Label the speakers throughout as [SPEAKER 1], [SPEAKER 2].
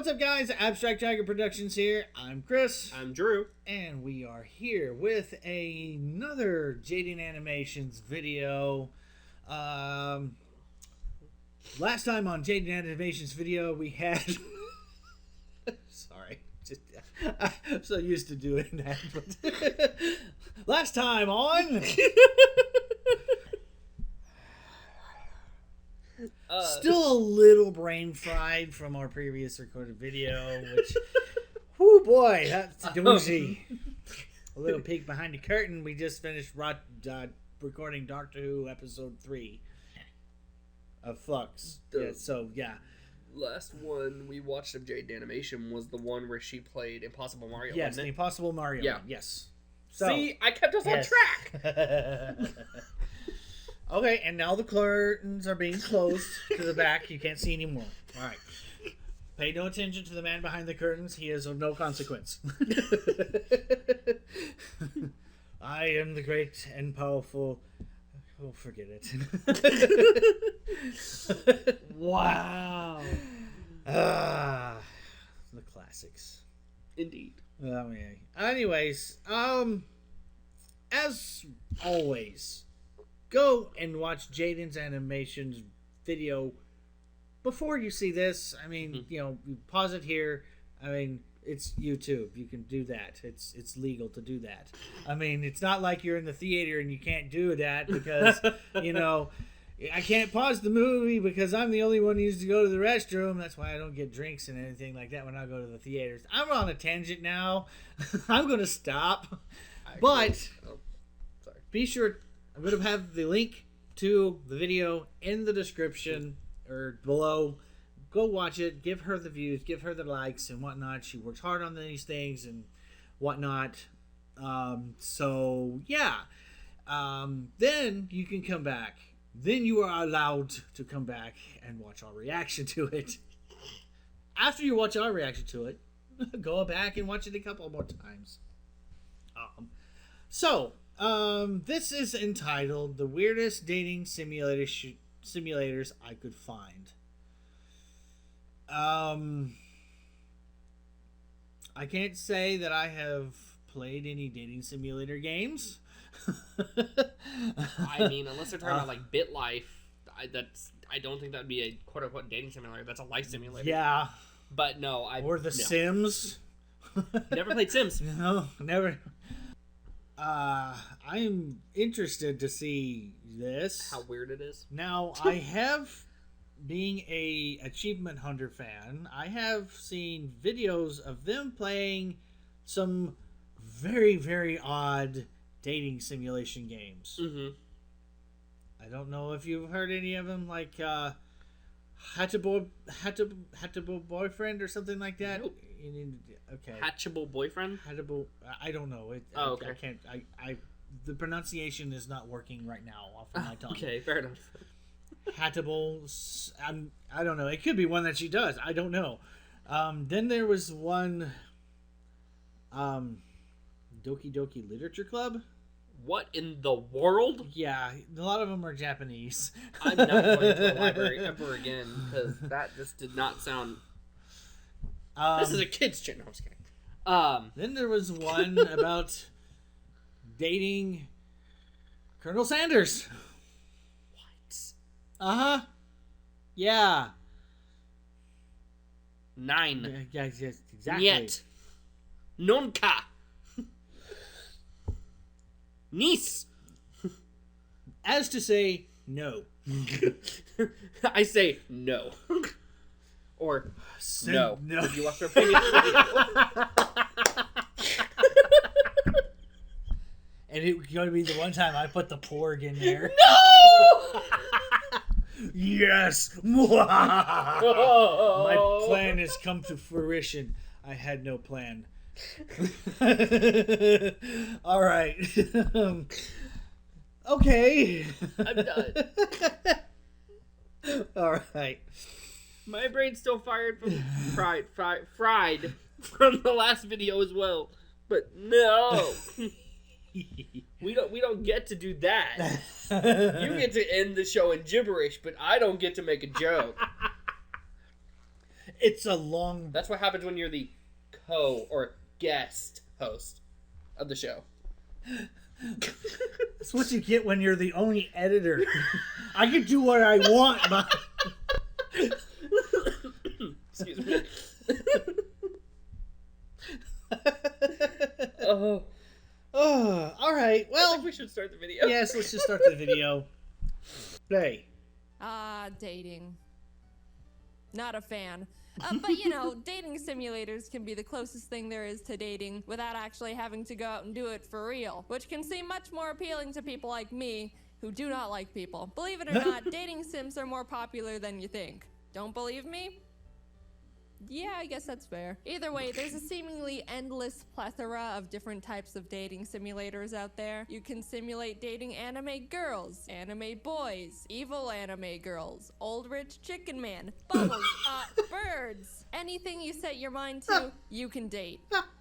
[SPEAKER 1] What's up, guys? Abstract Tiger Productions here. I'm Chris.
[SPEAKER 2] I'm Drew.
[SPEAKER 1] And we are here with another Jaiden Animations video. Last time on Jaiden Animations video, we had... Sorry. I'm so used to doing that. But last time on... Still a little brain fried from our previous recorded video, which, whoo boy, that's a doozy. A little peek behind the curtain. We just finished recording Doctor Who episode 3 of Flux. Yeah.
[SPEAKER 2] Last one we watched of Jaiden Animation was the one where she played Impossible Mario.
[SPEAKER 1] Yes, the Impossible Mario.
[SPEAKER 2] Yeah.
[SPEAKER 1] Yes.
[SPEAKER 2] So, see, I kept us on track.
[SPEAKER 1] Okay, and now the curtains are being closed to the back. You can't see anymore. All right. Pay no attention to the man behind the curtains. He is of no consequence. I am the great and powerful... Oh, forget it.
[SPEAKER 2] Wow.
[SPEAKER 1] The classics.
[SPEAKER 2] Indeed.
[SPEAKER 1] Anyways, as always... Go and watch Jaiden's Animations video before you see this. I mean, you pause it here. I mean, it's YouTube. You can do that. It's legal to do that. I mean, it's not like you're in the theater and you can't do that because, I can't pause the movie because I'm the only one who used to go to the restroom. That's why I don't get drinks and anything like that when I go to the theaters. I'm on a tangent now. I'm going to stop. Be sure... I'm going to have the link to the video in the description or below. Go watch it. Give her the views. Give her the likes and whatnot. She works hard on these things and whatnot. Then you can come back. Then you are allowed to come back and watch our reaction to it. After you watch our reaction to it, go back and watch it a couple more times. This is entitled The Weirdest Dating Simulators I Could Find. I can't say that I have played any dating simulator games.
[SPEAKER 2] I mean, unless they're talking about like BitLife, I don't think that'd be a quote unquote dating simulator. That's a life simulator.
[SPEAKER 1] Yeah.
[SPEAKER 2] But no,
[SPEAKER 1] Or The Sims.
[SPEAKER 2] Never played Sims.
[SPEAKER 1] No, never. I'm interested to see this.
[SPEAKER 2] How weird it is.
[SPEAKER 1] Now, I have, being a Achievement Hunter fan, I have seen videos of them playing some very, very odd dating simulation games.
[SPEAKER 2] Mm-hmm.
[SPEAKER 1] I don't know if you've heard any of them, like Hatchable Boyfriend or something like that.
[SPEAKER 2] Nope.
[SPEAKER 1] Okay.
[SPEAKER 2] Hatchable Boyfriend?
[SPEAKER 1] Hatchable. I don't know.
[SPEAKER 2] Okay.
[SPEAKER 1] I can't. The pronunciation is not working right now off of my tongue.
[SPEAKER 2] Okay, fair enough.
[SPEAKER 1] Hatchable. I don't know. It could be one that she does. I don't know. Then there was one. Doki Doki Literature Club.
[SPEAKER 2] What in the world?
[SPEAKER 1] Yeah, a lot of them are Japanese.
[SPEAKER 2] I'm not going to a library ever again because that just did not sound. This is a kid's channel. I'm just kidding.
[SPEAKER 1] Then there was one about dating Colonel Sanders.
[SPEAKER 2] What?
[SPEAKER 1] Yeah.
[SPEAKER 2] 9.
[SPEAKER 1] Yes, exactly.
[SPEAKER 2] Niet. Nunca. Niece.
[SPEAKER 1] As to say, no.
[SPEAKER 2] I say no. Or no.
[SPEAKER 1] No.
[SPEAKER 2] If you watch our previous video.
[SPEAKER 1] And it was going to be the one time I put the porg in there.
[SPEAKER 2] No!
[SPEAKER 1] Yes! My plan has come to fruition. I had no plan. All right. Okay.
[SPEAKER 2] I'm done.
[SPEAKER 1] All right.
[SPEAKER 2] My brain's still fired from fried from the last video as well. But no. We don't get to do that. You get to end the show in gibberish, but I don't get to make a joke.
[SPEAKER 1] It's a long...
[SPEAKER 2] That's what happens when you're the co or guest host of the show.
[SPEAKER 1] That's what you get when you're the only editor. I can do what I want, but...
[SPEAKER 2] Excuse me. Oh.
[SPEAKER 1] Oh, all right. Well,
[SPEAKER 2] I think we should start the video.
[SPEAKER 1] Yes, let's just start the video. Play.
[SPEAKER 3] Dating. Not a fan. But you know, dating simulators can be the closest thing there is to dating without actually having to go out and do it for real, which can seem much more appealing to people like me who do not like people. Believe it or not, dating sims are more popular than you think. Don't believe me? Yeah, I guess that's fair. Either way, there's a seemingly endless plethora of different types of dating simulators out there. You can simulate dating anime girls, anime boys, evil anime girls, old rich chicken man, bubbles, birds. Anything you set your mind to, you can date.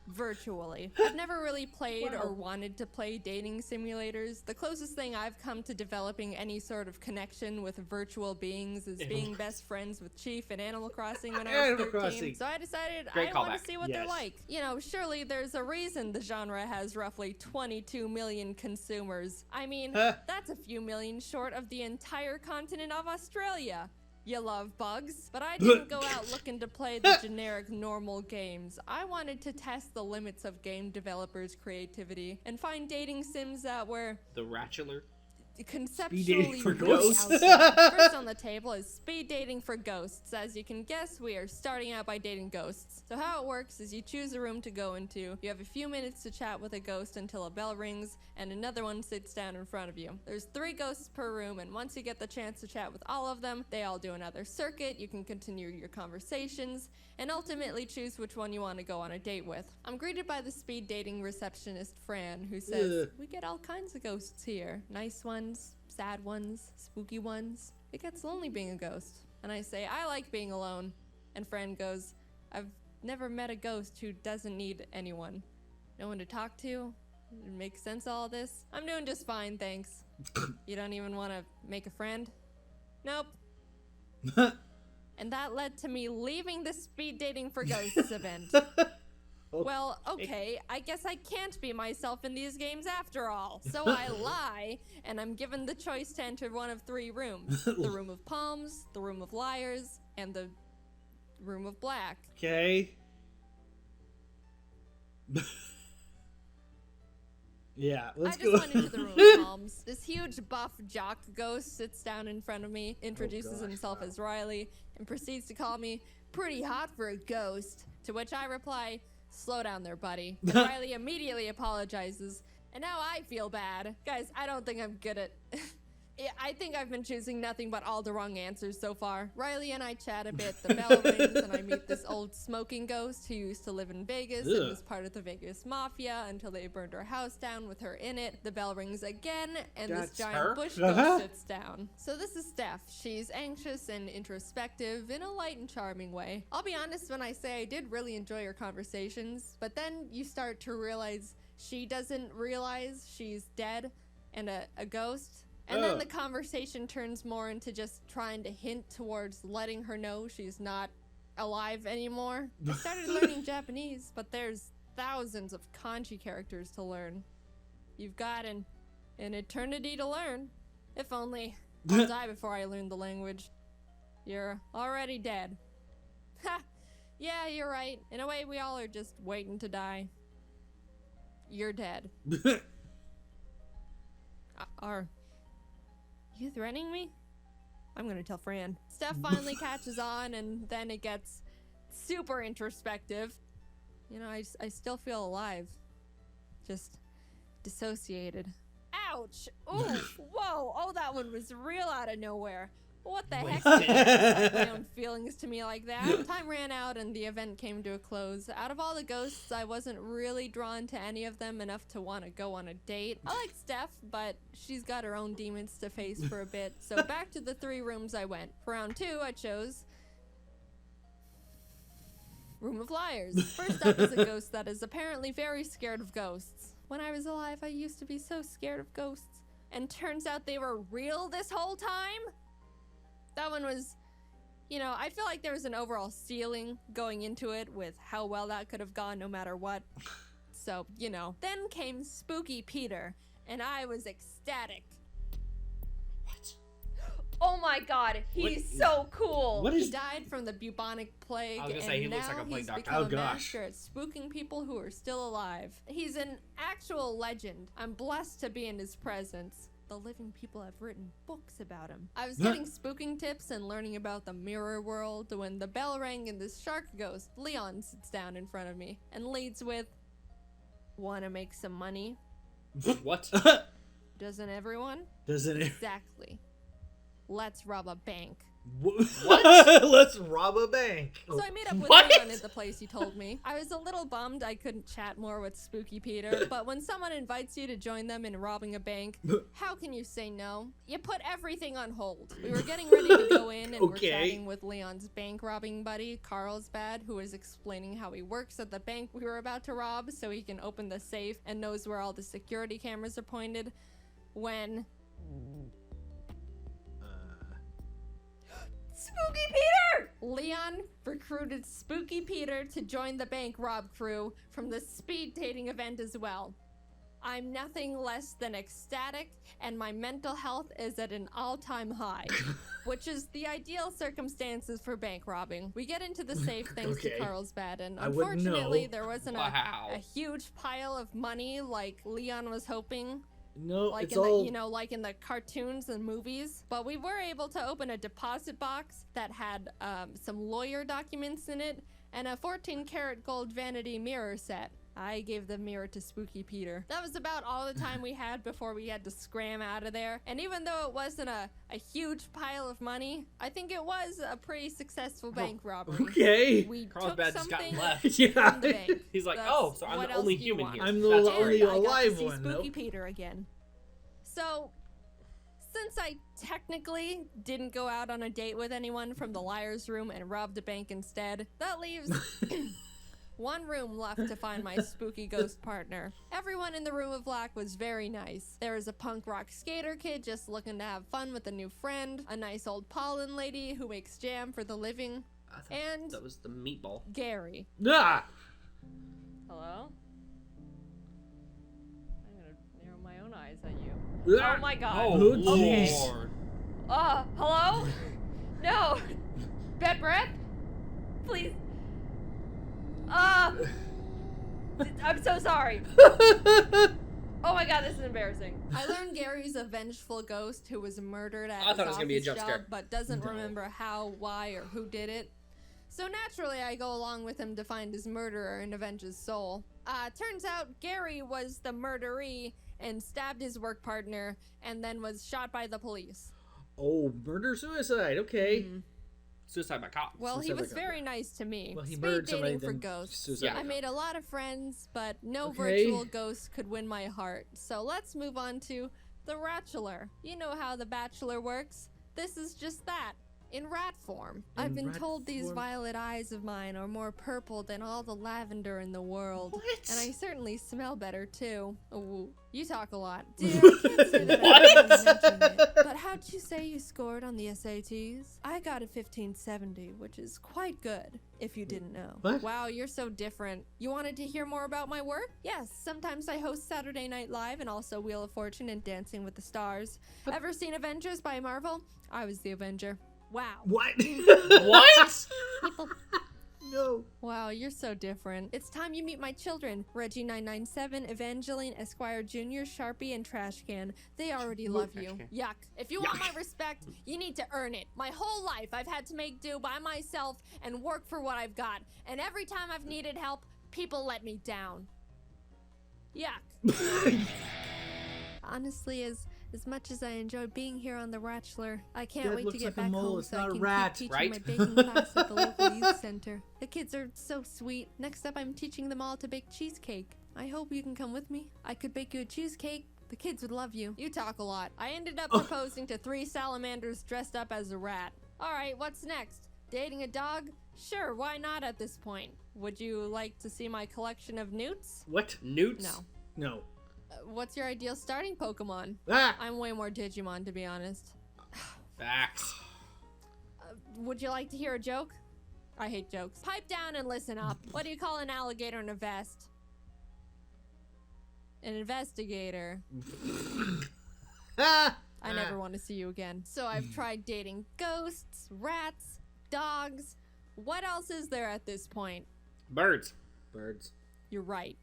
[SPEAKER 3] Virtually. I've never really played or wanted to play dating simulators. The closest thing I've come to developing any sort of connection with virtual beings is being best friends with Chief in Animal Crossing when I was 13. So I decided I want to see what they're like. You know, surely there's a reason the genre has roughly 22 million consumers. I mean, that's a few million short of the entire continent of Australia. You love bugs, but I didn't go out looking to play the generic normal games. I wanted to test the limits of game developers' creativity and find dating sims that were
[SPEAKER 2] The Ratchular.
[SPEAKER 3] conceptually
[SPEAKER 1] for
[SPEAKER 3] really
[SPEAKER 1] ghosts.
[SPEAKER 3] outside. First on the table is speed dating for ghosts. As you can guess, we are starting out by dating ghosts. So how it works is you choose a room to go into, you have a few minutes to chat with a ghost until a bell rings, and another one sits down in front of you. There's 3 ghosts per room, and once you get the chance to chat with all of them, they all do another circuit, you can continue your conversations, and ultimately choose which one you want to go on a date with. I'm greeted by the speed dating receptionist Fran, who says, "We get all kinds of ghosts here. Nice ones, sad ones, spooky ones. It gets lonely being a ghost." And I say, "I like being alone." And Fran goes, "I've never met a ghost who doesn't need anyone. No one to talk to. It makes sense all this. I'm doing just fine, thanks." "You don't even want to make a friend?" "Nope." And that led to me leaving the speed dating for ghosts event. Well, okay, I guess I can't be myself in these games after all. So I lie, and I'm given the choice to enter one of 3 rooms. The room of palms, the room of liars, and the room of black.
[SPEAKER 1] Okay. Yeah, let's go.
[SPEAKER 3] I just went into the room of palms. This huge buff jock ghost sits down in front of me, introduces himself as Riley, and proceeds to call me pretty hot for a ghost. To which I reply, "Slow down there, buddy." And Riley immediately apologizes, and now I feel bad. Guys, I don't think I'm good at... I think I've been choosing nothing but all the wrong answers so far. Riley and I chat a bit, the bell rings, and I meet this old smoking ghost who used to live in Vegas and was part of the Vegas Mafia until they burned her house down with her in it. The bell rings again, and this giant bush ghost sits down. So this is Steph. She's anxious and introspective in a light and charming way. I'll be honest when I say I did really enjoy her conversations, but then you start to realize she doesn't realize she's dead and a ghost. And then the conversation turns more into just trying to hint towards letting her know she's not alive anymore. I started learning Japanese, but there's thousands of kanji characters to learn. You've got an eternity to learn. If only I'll die before I learn the language. You're already dead. Ha! Yeah, you're right. In a way, we all are just waiting to die. You're dead. Are you threatening me? I'm gonna tell Fran. Steph finally catches on, and then it gets super introspective. You know, I still feel alive. Just dissociated. Ouch! Oof! Whoa! Oh, that one was real out of nowhere. What the heck? My own feelings to me like that. Time ran out and the event came to a close. Out of all the ghosts, I wasn't really drawn to any of them enough to want to go on a date. I like Steph, but she's got her own demons to face for a bit. So back to the 3 rooms I went. For round 2, I chose Room of Liars. First up is a ghost that is apparently very scared of ghosts. When I was alive, I used to be so scared of ghosts. And turns out they were real this whole time? That one was You know, I feel like there was an overall ceiling going into it with how well that could have gone no matter what. So, you know. Then came Spooky Peter, and I was ecstatic.
[SPEAKER 1] What?
[SPEAKER 3] Oh my god, he's so cool.
[SPEAKER 1] What is-
[SPEAKER 3] He died from the bubonic plague,
[SPEAKER 2] I was gonna
[SPEAKER 3] and
[SPEAKER 2] say, he
[SPEAKER 3] now
[SPEAKER 2] looks like a plague
[SPEAKER 3] he's
[SPEAKER 2] doctor.
[SPEAKER 3] become
[SPEAKER 1] Oh,
[SPEAKER 3] a
[SPEAKER 1] gosh.
[SPEAKER 3] master at spooking people who are still alive. He's an actual legend. I'm blessed to be in his presence. The living people have written books about him. I was getting spooking tips and learning about the mirror world when the bell rang and this shark ghost, Leon, sits down in front of me and leads with, "Wanna make some money?
[SPEAKER 2] What?
[SPEAKER 3] Doesn't everyone?"
[SPEAKER 1] Doesn't it?
[SPEAKER 3] Exactly. Let's rob a bank.
[SPEAKER 1] What? Let's rob a bank.
[SPEAKER 3] So I met up with
[SPEAKER 2] What?
[SPEAKER 3] Leon at the place he told me. I was a little bummed I couldn't chat more with Spooky Peter, but when someone invites you to join them in robbing a bank, how can you say no? You put everything on hold. We were getting ready to go in and we're chatting with Leon's bank robbing buddy, Carlsbad, who was explaining how he works at the bank we were about to rob so he can open the safe and knows where all the security cameras are pointed. When... Spooky Peter! Leon recruited Spooky Peter to join the bank rob crew from the speed dating event as well. I'm nothing less than ecstatic, and my mental health is at an all-time high, which is the ideal circumstances for bank robbing. We get into the safe thanks to Carlsbad, and unfortunately there wasn't a huge pile of money like Leon was hoping.
[SPEAKER 1] No,
[SPEAKER 3] Like
[SPEAKER 1] it's
[SPEAKER 3] in
[SPEAKER 1] all...
[SPEAKER 3] the, you know, like in the cartoons and movies. But we were able to open a deposit box that had some lawyer documents in it and a 14-karat gold vanity mirror set. I gave the mirror to Spooky Peter. That was about all the time we had before we had to scram out of there. And even though it wasn't a huge pile of money, I think it was a pretty successful bank robbery.
[SPEAKER 1] Okay.
[SPEAKER 3] We
[SPEAKER 2] Carlsbad
[SPEAKER 3] took
[SPEAKER 2] just got
[SPEAKER 3] something
[SPEAKER 2] left.
[SPEAKER 1] Yeah.
[SPEAKER 3] from the bank.
[SPEAKER 2] He's like,
[SPEAKER 3] That's
[SPEAKER 2] oh, so I'm
[SPEAKER 3] what
[SPEAKER 2] the
[SPEAKER 3] else
[SPEAKER 2] only
[SPEAKER 3] do you
[SPEAKER 2] human
[SPEAKER 3] want?
[SPEAKER 2] here.
[SPEAKER 1] I'm the
[SPEAKER 2] That's
[SPEAKER 1] only
[SPEAKER 2] weird.
[SPEAKER 3] I got
[SPEAKER 1] alive
[SPEAKER 3] to see
[SPEAKER 1] one,
[SPEAKER 3] Spooky
[SPEAKER 1] nope.
[SPEAKER 3] Peter again. So, since I technically didn't go out on a date with anyone from the liar's room and robbed a bank instead, that leaves one room left to find my spooky ghost partner. Everyone in the room of black was very nice. There was a punk rock skater kid just looking to have fun with a new friend, a nice old pollen lady who makes jam for the living,
[SPEAKER 2] I thought
[SPEAKER 3] and
[SPEAKER 2] that was the meatball.
[SPEAKER 3] Gary.
[SPEAKER 1] Ah!
[SPEAKER 3] Hello? I'm gonna narrow my own eyes at you.
[SPEAKER 1] Ah!
[SPEAKER 3] Oh my god.
[SPEAKER 2] Oh,
[SPEAKER 1] jeez.
[SPEAKER 2] Lord.
[SPEAKER 3] Hello? No! Bad breath? Please. I'm so sorry. Oh my god, this is embarrassing. I learned Gary's a vengeful ghost who was murdered at
[SPEAKER 2] I thought it was gonna be a
[SPEAKER 3] his
[SPEAKER 2] jump
[SPEAKER 3] office
[SPEAKER 2] scare.
[SPEAKER 3] job, but doesn't remember how, why, or who did it. So naturally, I go along with him to find his murderer and avenge his soul. Turns out Gary was the murderee and stabbed his work partner and then was shot by the police.
[SPEAKER 1] Oh, murder-suicide, okay.
[SPEAKER 2] Suicide by cop.
[SPEAKER 3] Well, he
[SPEAKER 1] Suicide
[SPEAKER 3] was
[SPEAKER 1] by cop.
[SPEAKER 3] very nice to me.
[SPEAKER 1] Well, he
[SPEAKER 3] Speed
[SPEAKER 1] murdered somebody,
[SPEAKER 3] dating for
[SPEAKER 1] then
[SPEAKER 3] ghosts.
[SPEAKER 1] suicide
[SPEAKER 2] by
[SPEAKER 3] I
[SPEAKER 1] cop.
[SPEAKER 3] made a lot of friends, but no
[SPEAKER 1] Okay.
[SPEAKER 3] virtual ghosts could win my heart. So let's move on to The Bachelor. You know how The Bachelor works. This is just that. In rat form. I've been
[SPEAKER 1] rat
[SPEAKER 3] told these
[SPEAKER 1] form?
[SPEAKER 3] violet eyes of mine are more purple than all the lavender in the world.
[SPEAKER 1] What?
[SPEAKER 3] And I certainly smell better too. Ooh, you talk a lot. Dude, I can't say that I didn't mention it. But how'd you say you scored on the SATs? I got a 1570, which is quite good, if you didn't know.
[SPEAKER 1] What?
[SPEAKER 3] Wow, you're so different. You wanted to hear more about my work? Yes, sometimes I host Saturday Night Live and also Wheel of Fortune and Dancing with the Stars. Ever seen Avengers by Marvel? I was the Avenger. Wow.
[SPEAKER 1] What?
[SPEAKER 2] What?
[SPEAKER 3] People.
[SPEAKER 1] No.
[SPEAKER 3] Wow, you're so different. It's time you meet my children. Reggie 997, Evangeline, Esquire Jr., Sharpie, and Trash Can. They already love you.
[SPEAKER 2] Trash
[SPEAKER 3] Yuck. If you want my respect, you need to earn it. My whole life I've had to make do by myself and work for what I've got. And every time I've needed help, people let me down. Yuck. Honestly, as much as I enjoyed being here on The Bachelor, I can't
[SPEAKER 1] That
[SPEAKER 3] wait to
[SPEAKER 1] looks
[SPEAKER 3] get
[SPEAKER 1] like a
[SPEAKER 3] back
[SPEAKER 1] mole,
[SPEAKER 3] home
[SPEAKER 1] it's
[SPEAKER 3] so
[SPEAKER 1] not
[SPEAKER 3] I
[SPEAKER 1] a
[SPEAKER 3] can
[SPEAKER 1] rat.
[SPEAKER 3] keep teaching
[SPEAKER 2] Right?
[SPEAKER 3] my baking class at the local youth center. The kids are so sweet. Next up, I'm teaching them all to bake cheesecake. I hope you can come with me. I could bake you a cheesecake. The kids would love you. You talk a lot. I ended up proposing to 3 salamanders dressed up as a rat. Alright, what's next? Dating a dog? Sure, why not at this point? Would you like to see my collection of newts?
[SPEAKER 1] What?
[SPEAKER 2] Newts?
[SPEAKER 3] No.
[SPEAKER 1] No.
[SPEAKER 3] What's your ideal starting Pokemon?
[SPEAKER 1] Ah!
[SPEAKER 3] I'm way more Digimon, to be honest.
[SPEAKER 2] Facts.
[SPEAKER 3] would you like to hear a joke? I hate jokes. Pipe down and listen up. What do you call an alligator in a vest? An investigator. I never want to see you again. So I've tried dating ghosts, rats, dogs. What else is there at this point?
[SPEAKER 2] Birds.
[SPEAKER 3] You're right.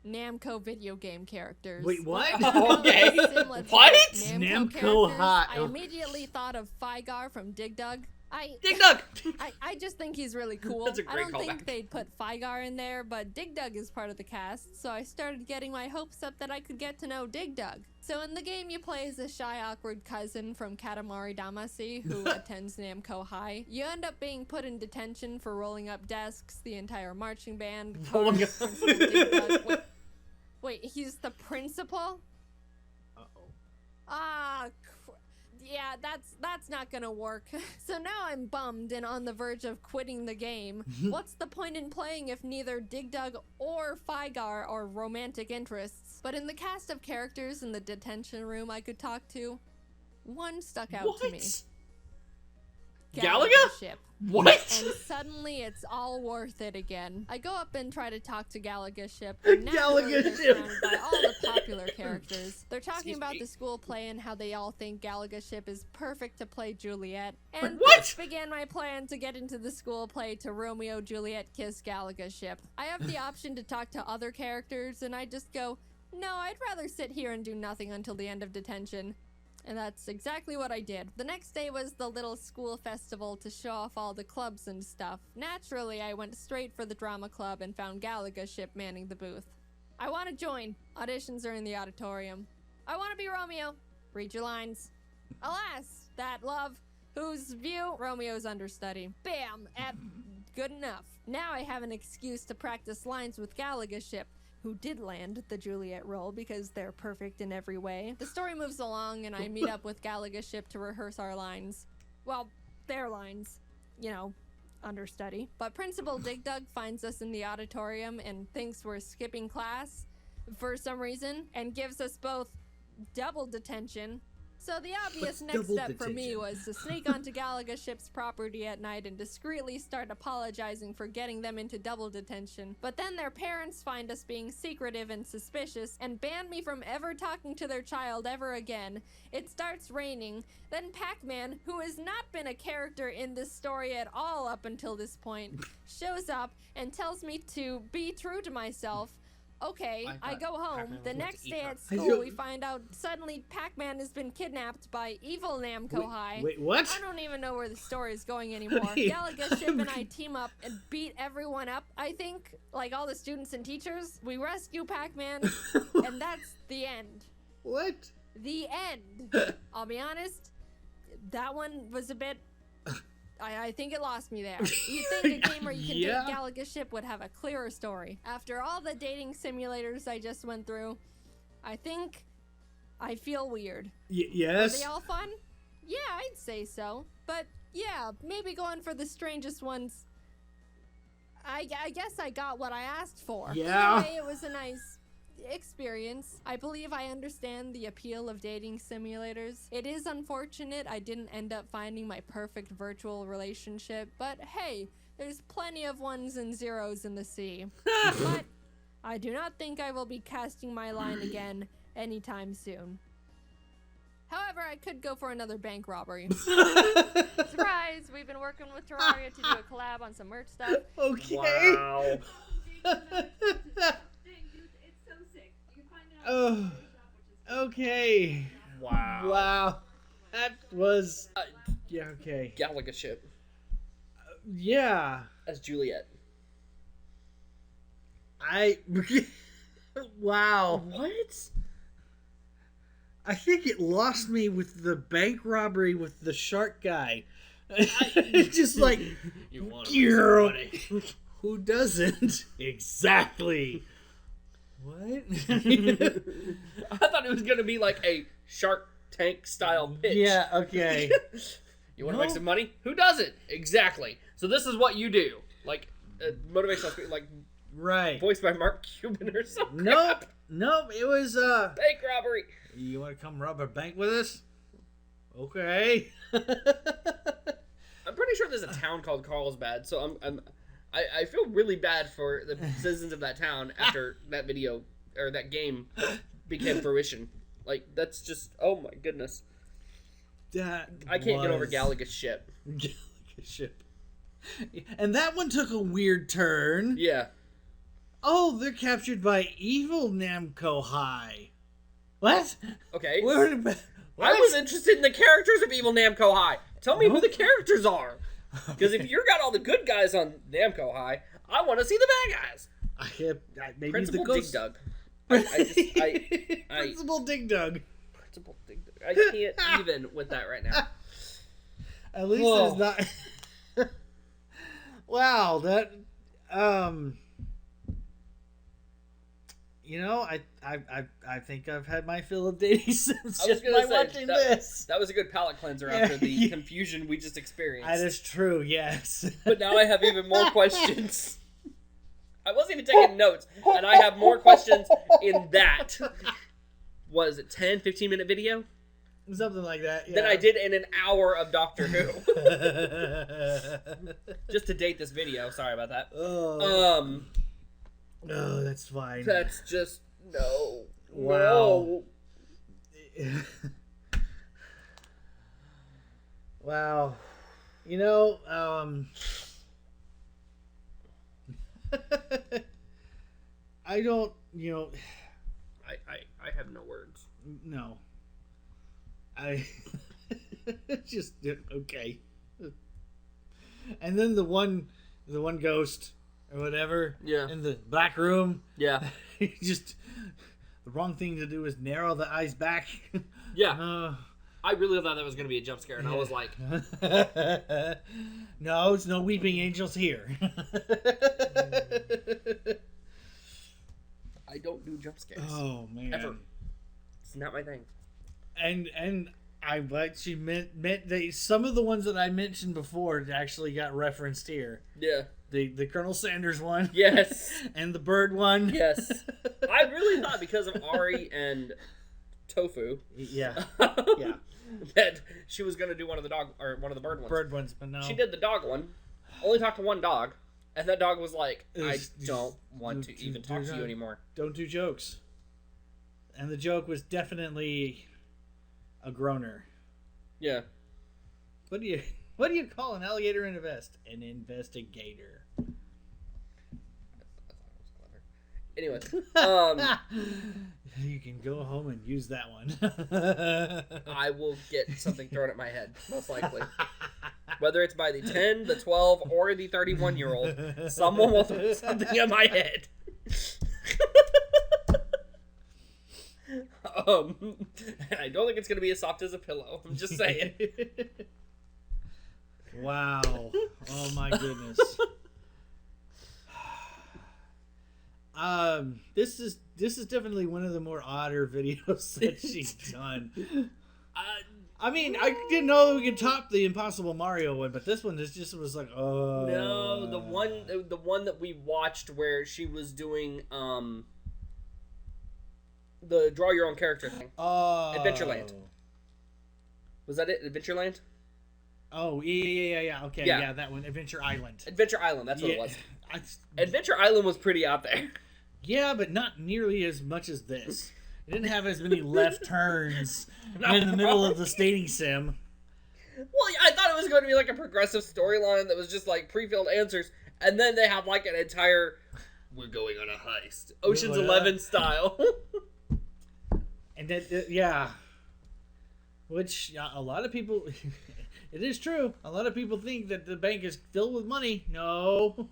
[SPEAKER 3] Namco video game characters.
[SPEAKER 1] Wait, what?
[SPEAKER 2] Okay.
[SPEAKER 3] Similar to
[SPEAKER 2] What?
[SPEAKER 1] Namco
[SPEAKER 3] characters,
[SPEAKER 1] hot.
[SPEAKER 3] I immediately thought of Fygar from Dig Dug.
[SPEAKER 2] Dig Dug!
[SPEAKER 3] I just think he's really cool.
[SPEAKER 2] That's a great
[SPEAKER 3] I don't think
[SPEAKER 2] callback.
[SPEAKER 3] they'd put Fygar in there, but Dig Dug is part of the cast, so I started getting my hopes up that I could get to know Dig Dug. So in the game, you play as a shy, awkward cousin from Katamari Damacy who attends Namco High. You end up being put in detention for rolling up desks, the entire marching band.
[SPEAKER 2] Rolling up-
[SPEAKER 3] Principal Dig Dug. Wait, he's the principal?
[SPEAKER 1] Uh-oh.
[SPEAKER 3] Ah, yeah, that's not gonna work. So now I'm bummed and on the verge of quitting the game. What's the point in playing if neither Dig Dug or Fygar are romantic interests? But in the cast of characters in the detention room I could talk to, one stuck out to me.
[SPEAKER 2] Galaga?
[SPEAKER 3] Ship.
[SPEAKER 2] What?
[SPEAKER 3] And suddenly it's all worth it again. I go up and try to talk to Galaga Ship. And naturally
[SPEAKER 1] Galaga
[SPEAKER 3] they're
[SPEAKER 1] Ship.
[SPEAKER 3] surrounded by all the popular characters. They're talking
[SPEAKER 2] Excuse
[SPEAKER 3] about
[SPEAKER 2] me?
[SPEAKER 3] the school play and how they all think Galaga Ship is perfect to play Juliet. And
[SPEAKER 2] What?
[SPEAKER 3] this began my plan to get into the school play to Romeo Juliet kiss Galaga Ship. I have the option to talk to other characters and I just go, no, I'd rather sit here and do nothing until the end of detention. And that's exactly what I did. The next day was the little school festival to show off all the clubs and stuff. Naturally, I went straight for the drama club and found Galaga Ship manning the booth. I want to join. Auditions are in the auditorium. I want to be Romeo. Read your lines. Alas, that love, whose view Romeo's understudy. Bam! Good enough. Now I have an excuse to practice lines with Galaga Ship, who did land the Juliet role because they're perfect in every way. The story moves along and I meet up with Galaga Ship to rehearse our lines. Well, their lines. You know, understudy. But Principal Dig Dug finds us in the auditorium and thinks we're skipping class for some reason and gives us both double detention. So the obvious
[SPEAKER 1] What's
[SPEAKER 3] next
[SPEAKER 1] double
[SPEAKER 3] step for me
[SPEAKER 1] detention?
[SPEAKER 3] was to sneak onto Galaga Ship's property at night and discreetly start apologizing for getting them into double detention. But then their parents find us being secretive and suspicious and ban me from ever talking to their child ever again. It starts raining. Then Pac-Man, who has not been a character in this story at all up until this point, shows up and tells me to be true to myself. Okay, I go home.
[SPEAKER 2] Pac-Man was
[SPEAKER 3] The
[SPEAKER 2] about
[SPEAKER 3] next
[SPEAKER 2] to eat
[SPEAKER 3] day
[SPEAKER 2] her.
[SPEAKER 3] at school, we find out suddenly Pac-Man has been kidnapped by evil Namco High.
[SPEAKER 1] Wait, what?
[SPEAKER 3] I don't even know where the story is going anymore.
[SPEAKER 1] Wait.
[SPEAKER 3] Galaga Ship and I team up and beat everyone up, I think. Like all the students and teachers. We rescue Pac-Man, and that's the end.
[SPEAKER 1] What?
[SPEAKER 3] The end. I'll be honest, that one was a bit... I think it lost me there. You'd think a game where you can
[SPEAKER 1] Yeah.
[SPEAKER 3] date Galaga Ship would have a clearer story. After all the dating simulators I just went through, I think I feel weird. Are
[SPEAKER 1] Yes?
[SPEAKER 3] they all fun? Yeah, I'd say so. But yeah, maybe going for the strangest ones. I guess I got what I asked for.
[SPEAKER 1] Yeah.
[SPEAKER 3] Anyway, it was a nice experience. I believe I understand the appeal of dating simulators. It is unfortunate I didn't end up finding my perfect virtual relationship, but hey, there's plenty of ones and zeros in the sea. But I do not think I will be casting my line again anytime soon. However, I could go for another bank robbery. Surprise! We've been working with Terraria to do a collab on some merch stuff.
[SPEAKER 1] Okay.
[SPEAKER 2] Wow.
[SPEAKER 1] Oh, okay.
[SPEAKER 2] Wow.
[SPEAKER 1] Wow. That was... Yeah, okay.
[SPEAKER 2] Galaga Ship
[SPEAKER 1] Yeah.
[SPEAKER 2] as Juliet.
[SPEAKER 1] Wow.
[SPEAKER 2] What?
[SPEAKER 1] I think it lost me with the bank robbery with the shark guy. It's just like,
[SPEAKER 2] You want
[SPEAKER 1] girl, who doesn't? Exactly. What?
[SPEAKER 2] I thought it was gonna be like a Shark Tank style pitch.
[SPEAKER 1] Yeah, okay.
[SPEAKER 2] You want to make some money? Who doesn't? Exactly. So this is what you do. Like motivational speaker, like
[SPEAKER 1] Right.
[SPEAKER 2] voiced by Mark Cuban or something.
[SPEAKER 1] Nope. Nope. It was,
[SPEAKER 2] Bank robbery.
[SPEAKER 1] You want to come rob a bank with us? Okay.
[SPEAKER 2] I'm pretty sure there's a town called Carlsbad, so I feel really bad for the citizens of that town after that video or that game became fruition. Like, that's just, oh my goodness. I can't get over Galaga's ship.
[SPEAKER 1] Galaga's ship. And that one took a weird turn.
[SPEAKER 2] Yeah.
[SPEAKER 1] Oh, they're captured by evil Namco High. What?
[SPEAKER 2] Okay.
[SPEAKER 1] What?
[SPEAKER 2] I was interested in the characters of Evil Namco High. Tell me who the characters are. Because if you've got all the good guys on Namco High, I want to see the bad guys.
[SPEAKER 1] Maybe
[SPEAKER 2] Principal
[SPEAKER 1] the
[SPEAKER 2] Dig Dug.
[SPEAKER 1] Principal Dig Dug.
[SPEAKER 2] Principal Dig Dug. I can't even with that right now.
[SPEAKER 1] At least there's not... Wow, that... You know, I think I've had my fill of dating sims just by watching this.
[SPEAKER 2] That was a good palate cleanser after the confusion we just experienced.
[SPEAKER 1] That is true, yes.
[SPEAKER 2] But now I have even more questions. I wasn't even taking notes, and I have more questions in that. Was it 10, 15-minute video?
[SPEAKER 1] Something like that, yeah.
[SPEAKER 2] Than I did in an hour of Doctor Who. Just to date this video. Sorry about that.
[SPEAKER 1] No, that's fine.
[SPEAKER 2] That's just no.
[SPEAKER 1] Wow.
[SPEAKER 2] No.
[SPEAKER 1] Wow. You know, I don't, you know,
[SPEAKER 2] I have no words.
[SPEAKER 1] No. I just okay. And then the one ghost or whatever, in the black room, just the wrong thing to do is narrow the eyes back.
[SPEAKER 2] I really thought that was going to be a jump scare, and I was like,
[SPEAKER 1] no, it's no weeping angels here.
[SPEAKER 2] I don't do jump scares.
[SPEAKER 1] Oh man,
[SPEAKER 2] ever. It's not my thing.
[SPEAKER 1] And I'm glad she meant that some of the ones that I mentioned before actually got referenced here.
[SPEAKER 2] Yeah.
[SPEAKER 1] The Colonel Sanders one.
[SPEAKER 2] Yes.
[SPEAKER 1] And the bird one.
[SPEAKER 2] Yes. I really thought because of Ari and Tofu.
[SPEAKER 1] Yeah. Yeah.
[SPEAKER 2] That she was gonna do one of the bird ones.
[SPEAKER 1] Bird ones, but no.
[SPEAKER 2] She did the dog one. Only talked to one dog, and that dog was like, "I don't want to even talk to you anymore.
[SPEAKER 1] Don't do jokes." And the joke was definitely a groaner.
[SPEAKER 2] Yeah.
[SPEAKER 1] What do you call an alligator in a vest? An investigator.
[SPEAKER 2] Anyway,
[SPEAKER 1] you can go home and use that one.
[SPEAKER 2] I will get something thrown at my head, most likely. Whether it's by the 10, the 12, or the 31-year-old, someone will throw something at my head. I don't think it's going to be as soft as a pillow. I'm just saying.
[SPEAKER 1] Wow. Oh my goodness. This is definitely one of the more odder videos that she's done. I mean, I didn't know we could top the Impossible Mario one, but this one was like, oh.
[SPEAKER 2] No, the one that we watched where she was doing the draw your own character thing. Adventureland. Was that it? Adventureland?
[SPEAKER 1] Oh, yeah. Okay, yeah, that one. Adventure Island.
[SPEAKER 2] Adventure Island, that's what it was. Adventure Island was pretty out there.
[SPEAKER 1] Yeah, but not nearly as much as this. It didn't have as many left turns in the middle of the skating sim.
[SPEAKER 2] Well, I thought it was going to be like a progressive storyline that was just like pre-filled answers, and then they have like an entire, we're going on a heist, Ocean's 11 style.
[SPEAKER 1] And that, yeah. Which, a lot of people, it is true. A lot of people think that the bank is filled with money. No.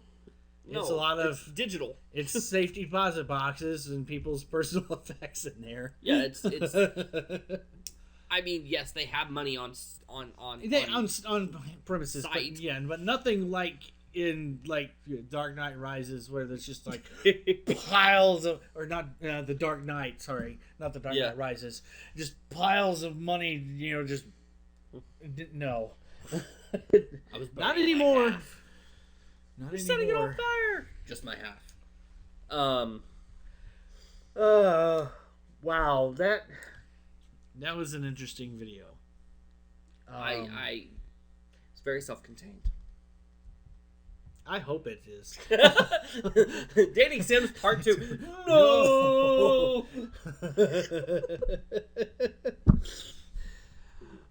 [SPEAKER 1] It's a lot of
[SPEAKER 2] digital.
[SPEAKER 1] It's safety deposit boxes and people's personal effects in there.
[SPEAKER 2] Yeah, it's I mean, yes, they have money on
[SPEAKER 1] premises,
[SPEAKER 2] site.
[SPEAKER 1] but, yeah, but nothing like in like Dark Knight Rises, where there's just like piles of, or not the Dark Knight, sorry, not the Dark Knight Rises, just piles of money. You know, just no, not anymore. Not anymore.
[SPEAKER 2] Setting it on fire. Just my half.
[SPEAKER 1] Wow, that was an interesting video.
[SPEAKER 2] As It's very self-contained.
[SPEAKER 1] I hope it is.
[SPEAKER 2] Dating Sims Part 2. No!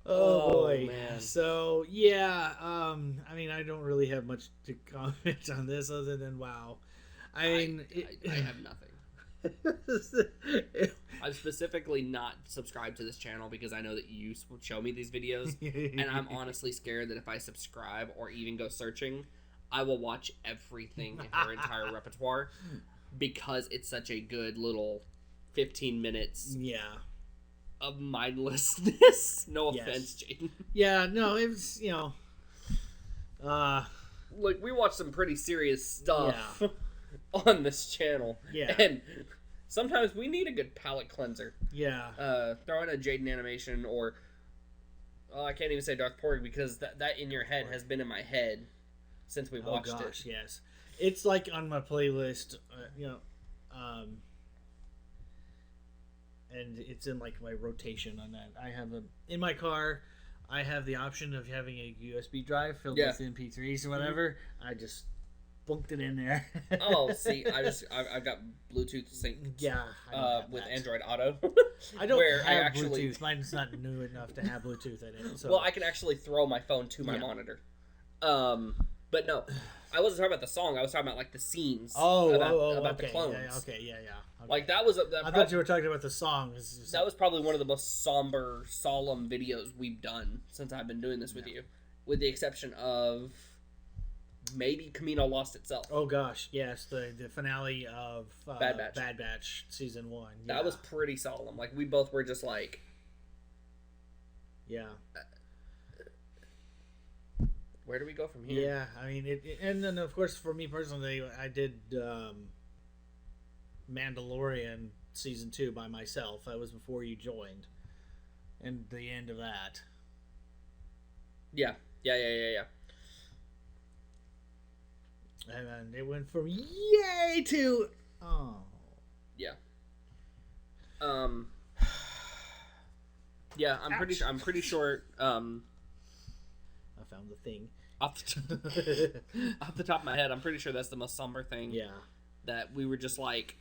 [SPEAKER 1] Oh boy.
[SPEAKER 2] Man.
[SPEAKER 1] So yeah, I mean, I don't really have much to comment on this other than wow. I mean,
[SPEAKER 2] I have nothing. I'm specifically not subscribed to this channel because I know that you would show me these videos, and I'm honestly scared that if I subscribe or even go searching, I will watch everything in her entire repertoire because it's such a good little 15 minutes of mindlessness. No offense, Jaiden.
[SPEAKER 1] Yeah, no, it was,
[SPEAKER 2] Look, we watch some pretty serious stuff on this channel.
[SPEAKER 1] Yeah.
[SPEAKER 2] And sometimes we need a good palate cleanser.
[SPEAKER 1] Yeah.
[SPEAKER 2] Throw in a Jaiden animation or... I can't even say Dark Porg because that in your head has been in my head since we watched it.
[SPEAKER 1] Yes. It's like on my playlist, and it's in like my rotation on that. I have in my car, I have the option of having a USB drive filled with MP3s or whatever. I just bunked it in there.
[SPEAKER 2] Oh, see, I've got Bluetooth synced.
[SPEAKER 1] Yeah,
[SPEAKER 2] with Android Auto.
[SPEAKER 1] I don't have Bluetooth. Mine's not new enough to have Bluetooth in it. So.
[SPEAKER 2] Well, I can actually throw my phone to my monitor. But no, I wasn't talking about the song. I was talking about like the scenes. About the clones.
[SPEAKER 1] Yeah. Okay.
[SPEAKER 2] Like that was.
[SPEAKER 1] I thought you were talking about the song.
[SPEAKER 2] That was probably one of the most solemn videos we've done since I've been doing this with you, with the exception of maybe Camino Lost itself.
[SPEAKER 1] Oh gosh, yes, the finale of
[SPEAKER 2] Bad Batch.
[SPEAKER 1] Bad Batch season 1. Yeah.
[SPEAKER 2] That was pretty solemn. Like we both were just like,
[SPEAKER 1] yeah.
[SPEAKER 2] Where do we go from here?
[SPEAKER 1] Yeah, I mean, and then of course for me personally, I did Mandalorian season 2 by myself. That was before you joined, and the end of that.
[SPEAKER 2] Yeah.
[SPEAKER 1] And it went from yay to oh.
[SPEAKER 2] Yeah. Yeah, I'm pretty sure. I
[SPEAKER 1] found the thing.
[SPEAKER 2] Off the top of my head, I'm pretty sure that's the most somber thing.
[SPEAKER 1] Yeah.
[SPEAKER 2] That we were just like.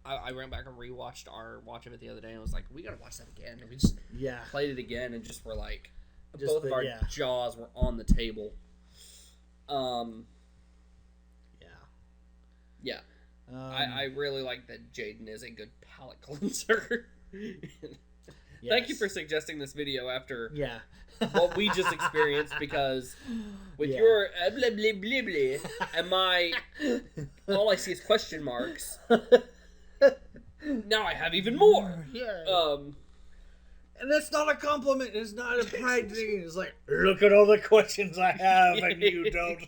[SPEAKER 2] I went back and rewatched our watch of it the other day, and I was like, we gotta watch that again. And we just played it again, and just were like, both of our jaws were on the table. Yeah. I really like that Jaiden is a good palate cleanser.
[SPEAKER 1] Yes.
[SPEAKER 2] Thank you for suggesting this video after
[SPEAKER 1] what
[SPEAKER 2] we just experienced, because with your blah blah blah blah and my all I see is question marks. Now I have even more.
[SPEAKER 1] And that's not a compliment. It's not a pride thing. It's like, look at all the questions I have, and you don't.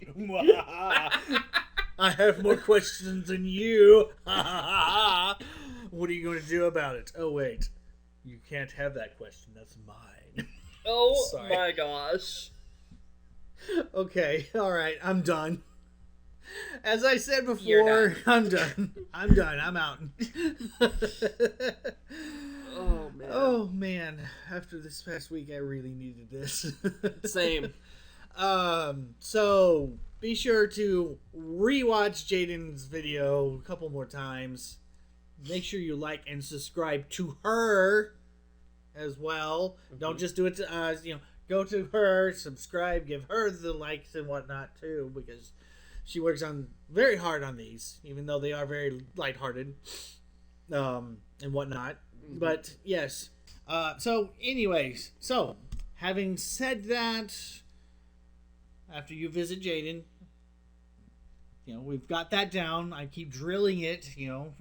[SPEAKER 1] I have more questions than you. What are you going to do about it? Oh, wait. You can't have that question. That's mine.
[SPEAKER 2] Oh, my gosh.
[SPEAKER 1] Okay. All right. I'm done. As I said before, I'm done. I'm out. Oh man! After this past week, I really needed this.
[SPEAKER 2] Same.
[SPEAKER 1] So be sure to rewatch Jaiden's video a couple more times. Make sure you like and subscribe to her as well. Mm-hmm. Don't just do it to us. Go to her, subscribe, give her the likes and whatnot too, because she works on very hard on these, even though they are very lighthearted, and whatnot. Mm-hmm. But yes. So anyways, having said that, after you visit Jaiden, we've got that down. I keep drilling it.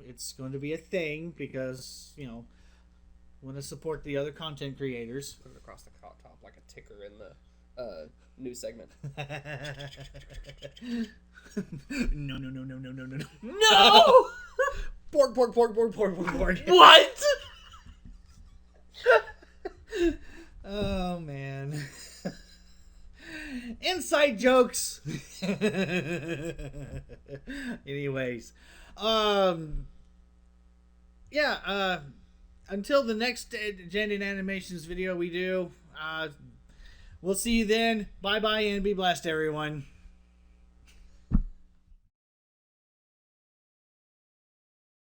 [SPEAKER 1] It's going to be a thing because, want to support the other content creators.
[SPEAKER 2] Put it across the top like a ticker in the news segment.
[SPEAKER 1] No.
[SPEAKER 2] No!
[SPEAKER 1] Pork.
[SPEAKER 2] What?
[SPEAKER 1] Oh man. Inside jokes. Anyways, until the next Jaiden Animations video we do, We'll see you then. Bye bye and be blessed, everyone.